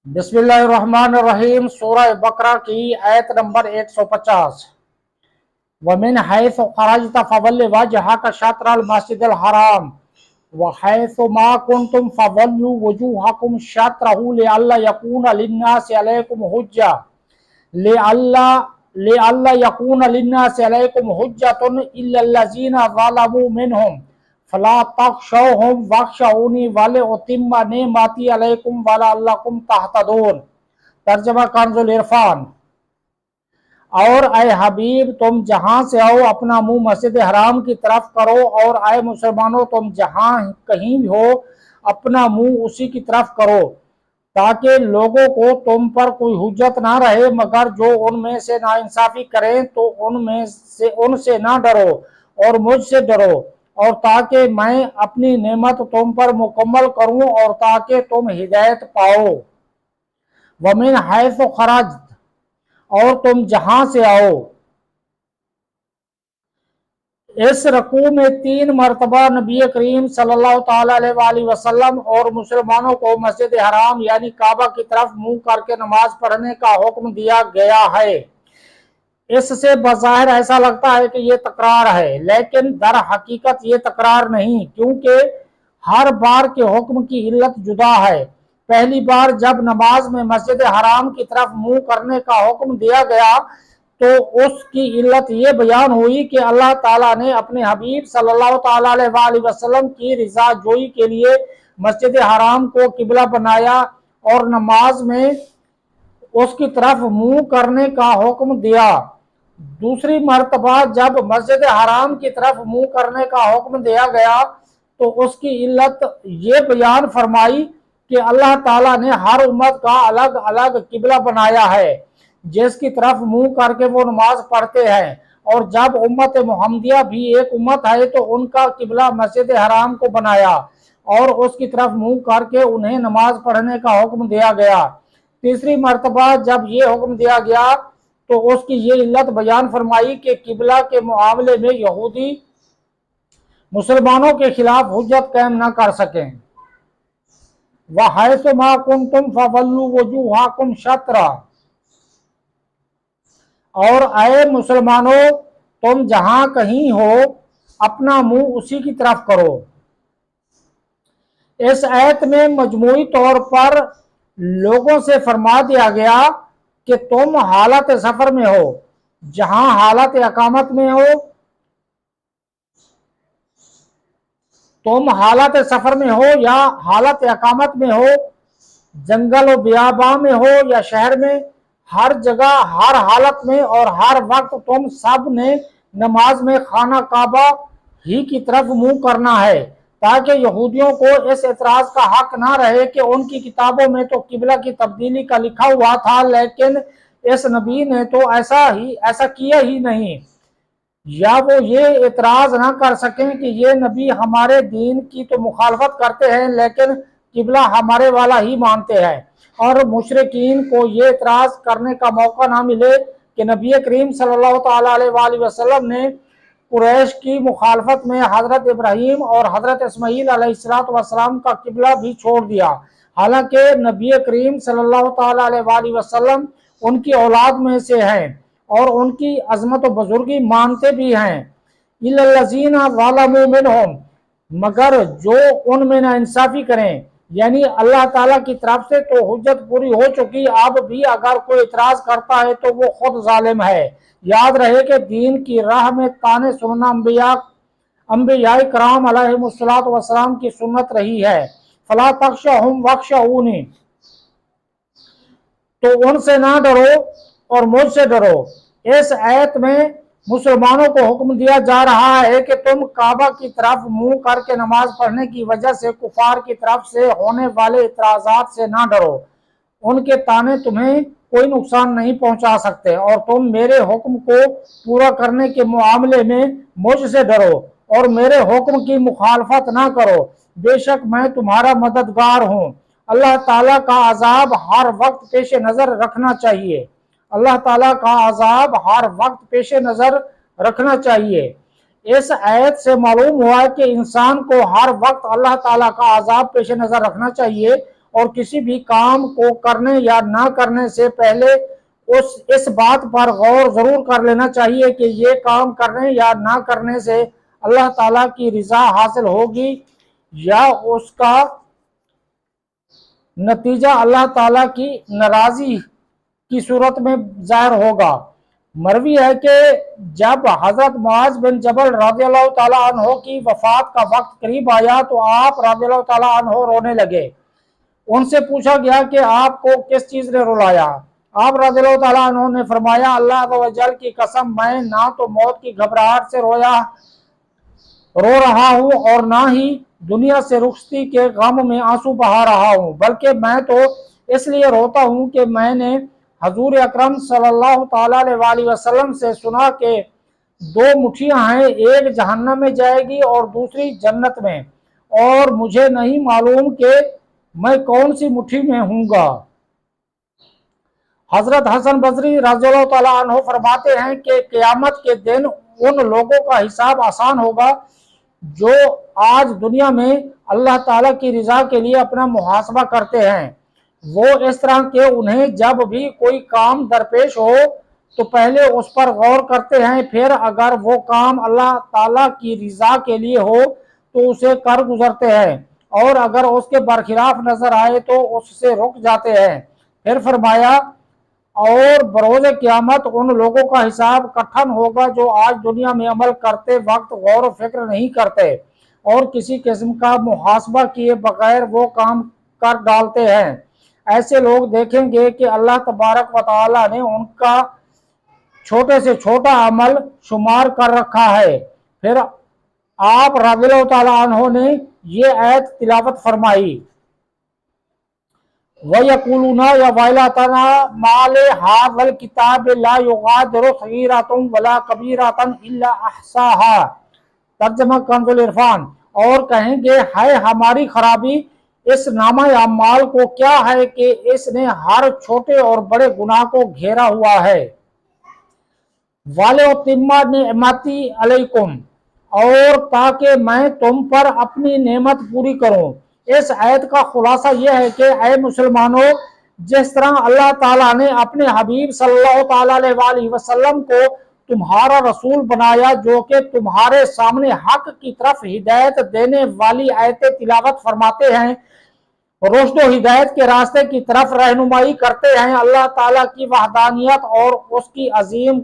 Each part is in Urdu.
بسم اللہ الرحمن الرحیم، سورہ بقرہ کی آیت نمبر 150۔ وَمِنْ حَيْثُ خَرَجْتَ فَوَلِّ وَجْهَكَ شَطْرَ الْمَسْجِدِ الْحَرَامِ وَحَيْثُ مَا كُنْتُمْ فَوَلُّوا وُجُوهَكُمْ شَطْرَهُ لِئَلَّا يَكُونَ لِلنَّاسِ عَلَيْكُمْ حُجَّةٌ إِلَّا الَّذِينَ ظَلَمُوا مِنْهُمْ فَلَا تَخْشَوْهُمْ وَاخْشَوْنِي وَلِأُتِمَّ نِعْمَتِي عَلَيْكُمْ وَلَعَلَّكُمْ تَهْتَدُونَ۔ ترجمہ کنز العرفان۔ اور اے حبیب، تم جہاں سے آؤ اپنا منہ مسجد حرام کی طرف کرو، اور اے مسلمانوں تم جہاں کہیں بھی ہو اپنا منہ اسی کی طرف کرو، تاکہ لوگوں کو تم پر کوئی حجت نہ رہے، مگر جو ان میں سے ناانصافی کریں تو ان سے نہ ڈرو اور مجھ سے ڈرو، اور تاکہ میں اپنی نعمت تم پر مکمل کروں اور تاکہ تم ہدایت پاؤ۔ وَمِنْ حَيْثُ خَرَجْتَ، اور تم جہاں سے آؤ۔ اس رکوع میں 3 مرتبہ نبی کریم صلی اللہ تعالیٰ علیہ وآلہ وسلم اور مسلمانوں کو مسجد حرام یعنی کعبہ کی طرف منہ کر کے نماز پڑھنے کا حکم دیا گیا ہے۔ اس سے بظاہر ایسا لگتا ہے کہ یہ تکرار ہے، لیکن در حقیقت یہ تکرار نہیں، کیونکہ ہر بار کے حکم کی علت جدا ہے۔ پہلی بار جب نماز میں مسجد حرام کی طرف منہ کرنے کا حکم دیا گیا تو اس کی علت یہ بیان ہوئی کہ اللہ تعالیٰ نے اپنے حبیب صلی اللہ تعالیٰ علیہ وآلہ وسلم کی رضا جوئی کے لیے مسجد حرام کو قبلہ بنایا اور نماز میں اس کی طرف منہ کرنے کا حکم دیا۔ دوسری مرتبہ جب مسجد حرام کی طرف منہ کرنے کا حکم دیا گیا تو اس کی علت یہ بیان فرمائی کہ اللہ تعالیٰ نے ہر امت کا الگ الگ قبلہ بنایا ہے جس کی طرف منہ کر کے وہ نماز پڑھتے ہیں، اور جب امت محمدیہ بھی ایک امت ہے تو ان کا قبلہ مسجد حرام کو بنایا اور اس کی طرف منہ کر کے انہیں نماز پڑھنے کا حکم دیا گیا۔ تیسری مرتبہ جب یہ حکم دیا گیا تو اس کی یہ علت بیان فرمائی کہ قبلہ کے معاملے میں یہودی مسلمانوں کے خلاف حجت قائم نہ کر سکیں۔ وَحَيْثُ مَا كُنْتُمْ فَوَلُّوا وُجُوهَكُمْ شَطْرَهُ، اور اے مسلمانوں تم جہاں کہیں ہو اپنا منہ اسی کی طرف کرو۔ اس آیت میں مجموعی طور پر لوگوں سے فرما دیا گیا کہ تم حالت سفر میں ہو، جہاں حالت اقامت میں ہو، تم حالت سفر میں ہو یا حالت اقامت میں ہو، جنگل و بیاباں میں ہو یا شہر میں، ہر جگہ ہر حالت میں اور ہر وقت تم سب نے نماز میں خانہ کعبہ ہی کی طرف منہ کرنا ہے، تاکہ یہودیوں کو اس اعتراض کا حق نہ رہے کہ ان کی کتابوں میں تو قبلہ کی تبدیلی کا لکھا ہوا تھا لیکن اس نبی نے تو ایسا کیا ہی نہیں، یا وہ یہ اعتراض نہ کر سکیں کہ یہ نبی ہمارے دین کی تو مخالفت کرتے ہیں لیکن قبلہ ہمارے والا ہی مانتے ہیں، اور مشرکین کو یہ اعتراض کرنے کا موقع نہ ملے کہ نبی کریم صلی اللہ تعالیٰ علیہ وآلہ وسلم نے قریش کی مخالفت میں حضرت ابراہیم اور حضرت اسماعیل علیہ السلام کا قبلہ بھی چھوڑ دیا، حالانکہ نبی کریم صلی اللہ تعالیٰ علیہ وآلہ وسلم ان کی اولاد میں سے ہیں اور ان کی عظمت و بزرگی مانتے بھی ہیں۔ إِلَّا الَّذِينَ ظَلَمُوا مِنْهُمْ، مگر جو ان میں ناانصافی کریں، یعنی اللہ تعالیٰ کی طرف سے تو حجت پوری ہو چکی، اب بھی اگر کوئی اعتراض کرتا ہے تو وہ خود ظالم ہے۔ یاد رہے کہ دین کی راہ میں طعنے سننا انبیاء کرام علیہم السلام کی سنت رہی ہے۔ فَلَا تَخْشَوْهُمْ وَاخْشَوْنِي، تو ان سے نہ ڈرو اور مجھ سے ڈرو۔ اس آیت میں مسلمانوں کو حکم دیا جا رہا ہے کہ تم کعبہ کی طرف منہ کر کے نماز پڑھنے کی وجہ سے کفار کی طرف سے ہونے والے اعتراضات سے نہ ڈرو، ان کے طعنے تمہیں کوئی نقصان نہیں پہنچا سکتے، اور تم میرے حکم کو پورا کرنے کے معاملے میں مجھ سے ڈرو اور میرے حکم کی مخالفت نہ کرو، بے شک میں تمہارا مددگار ہوں۔ اللہ تعالیٰ کا عذاب ہر وقت پیش نظر رکھنا چاہیے، اللہ تعالیٰ کا عذاب ہر وقت پیش نظر رکھنا چاہیے۔ اس آیت سے معلوم ہوا کہ انسان کو ہر وقت اللہ تعالیٰ کا عذاب پیش نظر رکھنا چاہیے اور کسی بھی کام کو کرنے یا نہ کرنے سے پہلے اس بات پر غور ضرور کر لینا چاہیے کہ یہ کام کرنے یا نہ کرنے سے اللہ تعالیٰ کی رضا حاصل ہوگی یا اس کا نتیجہ اللہ تعالیٰ کی ناراضی کی صورت میں ظاہر ہوگا۔ مروی ہے کہ جب حضرت معاذ بن جبل رضی اللہ تعالیٰ عنہ کی وفات کا وقت قریب آیا تو آپ رضی اللہ تعالیٰ عنہ رونے لگے۔ ان سے پوچھا گیا کہ آپ کو کس چیز نے رلایا؟ آپ رضی اللہ تعالیٰ عنہ نے فرمایا، اللہ عز و جل کی قسم، میں نہ تو موت کی گھبراہٹ سے رو رہا ہوں اور نہ ہی دنیا سے رخصتی کے غم میں آنسو بہا رہا ہوں، بلکہ میں تو اس لیے روتا ہوں کہ میں نے حضور اکرم صلی اللہ تعالیٰ علیہ وسلم سے سنا کہ دو مٹھیاں ہیں، ایک جہنم میں جائے گی اور دوسری جنت میں، اور مجھے نہیں معلوم کہ میں کون سی مٹھی میں ہوں گا۔ حضرت حسن بصری رضی اللہ تعالیٰ عنہ فرماتے ہیں کہ قیامت کے دن ان لوگوں کا حساب آسان ہوگا جو آج دنیا میں اللہ تعالیٰ کی رضا کے لیے اپنا محاسبہ کرتے ہیں۔ وہ اس طرح کہ انہیں جب بھی کوئی کام درپیش ہو تو پہلے اس پر غور کرتے ہیں، پھر اگر وہ کام اللہ تعالیٰ کی رضا کے لیے ہو تو اسے کر گزرتے ہیں، اور اگر اس کے برخلاف نظر آئے تو اس سے رک جاتے ہیں۔ پھر فرمایا، اور بروز قیامت ان لوگوں کا حساب کٹھن ہوگا جو آج دنیا میں عمل کرتے وقت غور و فکر نہیں کرتے اور کسی قسم کا محاسبہ کیے بغیر وہ کام کر ڈالتے ہیں۔ ایسے لوگ دیکھیں گے کہ اللہ تبارک و تعالیٰ نے ان کا چھوٹے سے چھوٹا عمل شمار کر رکھا ہے۔ پھر آپ رضی اللہ تعالیٰ عنہ نے یہ آیت تلاوت فرمائی، وَيَقُولُونَ يَا وَيْلَتَنَا مَا لِهَٰذَا الْكِتَابِ لَا يُغَادِرُ صَغِيرَةً وَلَا كَبِيرَةً إِلَّا أَحْصَاهَا۔ ترجمہ کنز العرفان۔ اور کہیں گے، ہائے ہماری خرابی، اس نامہ اعمال کو کیا ہے کہ اس نے ہر چھوٹے اور بڑے گناہ کو گھیرا ہوا ہے۔ وَلِأُتِمَّ نِعْمَتِي عَلَيْكُمْ، اور تاکہ میں تم پر اپنی نعمت پوری کروں۔ اس آیت کا خلاصہ یہ ہے کہ اے مسلمانوں، جس طرح اللہ تعالیٰ نے اپنے حبیب صلی اللہ تعالیٰ علیہ وسلم کو تمہارا رسول بنایا جو کہ تمہارے سامنے حق کی طرف ہدایت دینے والی آیتیں تلاوت فرماتے ہیں، رشد و ہدایت کے راستے کی طرف رہنمائی کرتے ہیں، اللہ تعالیٰ کی وحدانیت اور اس کی عظیم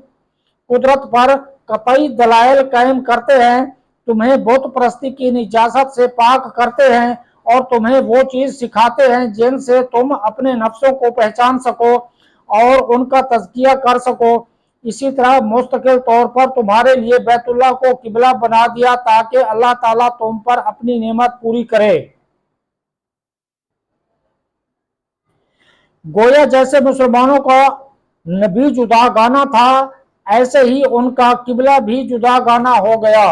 قدرت پر قطعی دلائل قائم کرتے ہیں، تمہیں بت پرستی کی نجاست سے پاک کرتے ہیں، اور تمہیں وہ چیز سکھاتے ہیں جن سے تم اپنے نفسوں کو پہچان سکو اور ان کا تزکیہ کر سکو۔ اسی طرح مستقل طور پر تمہارے لیے بیت اللہ کو قبلہ بنا دیا تاکہ اللہ تعالیٰ تم پر اپنی نعمت پوری کرے۔ گویا جیسے مسلمانوں کا نبی جدا گانا تھا، ایسے ہی ان کا قبلہ بھی جدا گانا ہو گیا۔